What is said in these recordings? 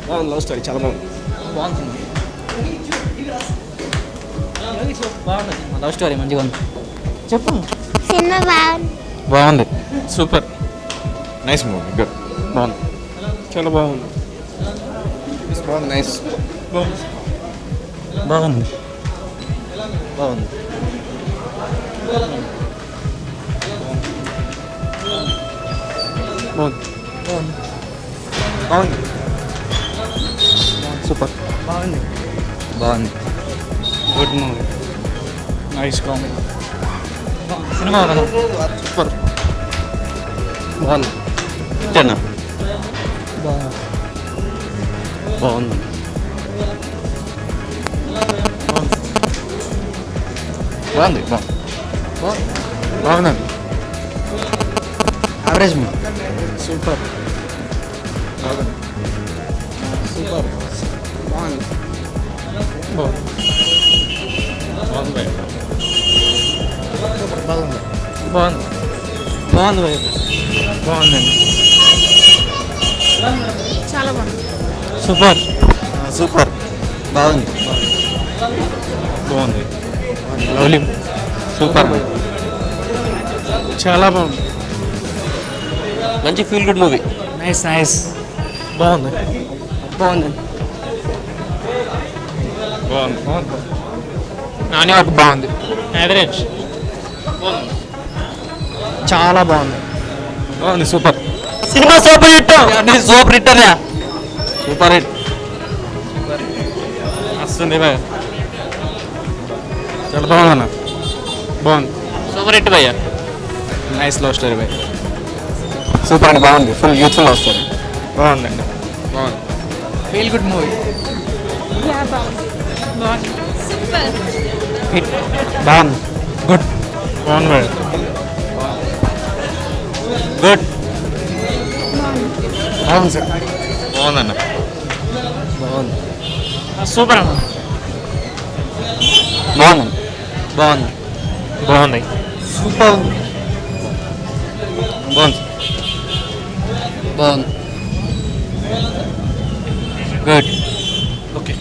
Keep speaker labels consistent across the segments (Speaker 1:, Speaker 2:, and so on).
Speaker 1: బాగుంది, love story చాలా బాగుంది.
Speaker 2: బాగుంది లవ్ స్టోరీ మంచిగా ఉంది. చెప్పు.
Speaker 3: సినిమా బాగుంది.
Speaker 1: బాగుంది, సూపర్, నైస్ మూవీ, గుడ్, బాగుంది, చాలా బాగుంది, బాగుంది, నైస్, బాగుంది, బాగుంది, బాగుంది, బాగుంది, బాగుంది, సూపర్, బాగుంది, బాగుంది, good movie, nice comedy, cinema super, బాగుంది, టెన్, బాగుంది, బాగుంది, బాగుందండి, యావరేజ్ మూవీ, సూపర్, బాగుంది, సూపర్, బాగుంది, బాగుంది, బాగుంది, బాగుంది, బాగుంది, బాగుందండి,
Speaker 3: చాలా బాగుంది.
Speaker 1: సూపర్, సూపర్, బాగుంది, బాగుంది, లవ్లీ, సూపర్, చాలా బాగుంది, మంచి feel good movie, nice nice, బాగుంది, బాగుంది, బాగుంది, బాగుంది, నాని వరకు బాగుంది, యావరేజ్, చాలా బాగుంది, బాగుంది, super, cinema super hit, super hit అనే సూపర్ హిట్ వస్తుంది భయ్య, చాలా బాగుందన్న, బాగుంది, సూపర్ హిట్ భయ్య, నైస్ లవ్ స్టోరీ భయ్య, సూపర్ అండి, బాగుంది, ఫుల్ యూత్ఫుల్ లవ్ స్టోరీ, బాగుందండి, బాగుంది, ఫీల్ గుడ్ మూవీ, హిట్, బాగుంది, గుడ్, బాగుంది భయ్య, గుడ్, బాగుంది సార్, బాగుందన్న, బాగుంది, సూపర్ అన్న, బాగుంది, బాగుంది, బాగుంది, సూపర్ ఉంది, బాగుంది, బాగుంది, గుడ్, ఓకే,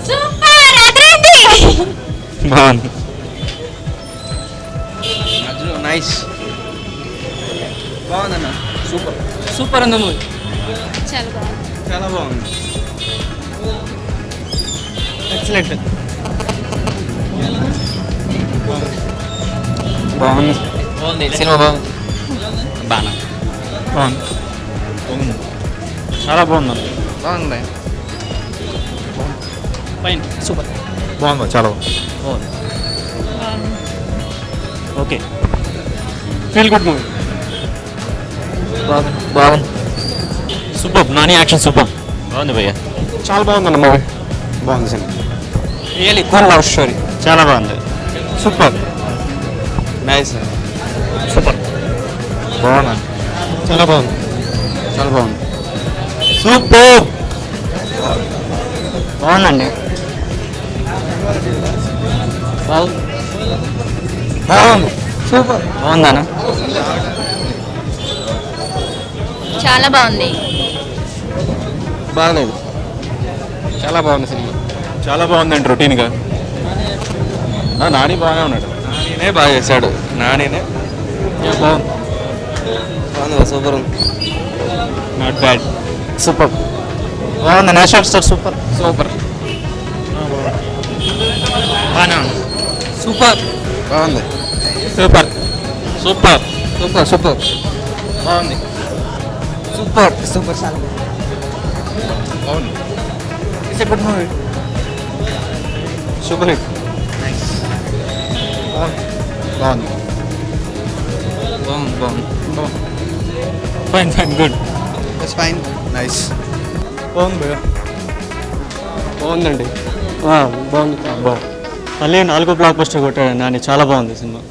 Speaker 3: సూపర్ అదిరింది.
Speaker 1: బాగుంది, నైస్, బాగుందన్న, సూపర్, సూపర్ ఉంది మూవీ,
Speaker 3: చాలా బాగుంది.
Speaker 1: చాలా బాగుంది, ఎక్సలెంట్, బాగుంది, బాగుంది, సినిమా బాగుంది, బాగా బాగుంది, బాగుంది, చాలా బాగుంది, బాగుంది, ఫైన్, సూపర్, బాగుంది, చాలా బాగుంది, ఓకే, ఫీల్ గుడ్ మూవీ, బాగుంది, బాగుంది, సూపర్, నాని యాక్షన్ సూపర్, బాగుంది భయ్య, చాలా బాగుందన్న మూవీ, బాగుంది cinema, really cool love story, చాలా బాగుంది, సూపర్, నైస్, సూపర్, బాగుంది, చాలా బాగుంది, చాలా బాగుంది, సూపర్, బాగుందండి, బాగుంది, బాగుంది, సూపర్, బాగుందన్న,
Speaker 3: చాలా బాగుంది.
Speaker 1: బాగలేదు, చాలా బాగుంది సినిమా, చాలా బాగుందండి, రొటీన్గా, నాని బాగానే ఉన్నాడు, నానినే బాగా చేశాడు, నానినే బాగుంది, బాగుంది, సూపర్ ఉంది, నాట్ బ్యాడ్, సూపర్, బాగుంది, నేషనల్ స్టార్ సూపర్, సూపర్, బాగా సూపర్, బాగుంది, సూపర్, సూపర్, సూపర్, సూపర్, బాగుంది, సూపర్, సూపర్, చాలా బాగుంది, it's a good movie, super hit, nice, బాగుంది, బాగుంది, బాగుంది, బాగుంది, బాగుంది, fine fine, good, it's fine, nice, బాగుంది భయ్యా, బాగుందండి, బాగుంది, బాగుంది, మళ్ళీ 4 బ్లాక్ బస్టర్ కొట్టాడు నాని, చాలా బాగుంది సినిమా.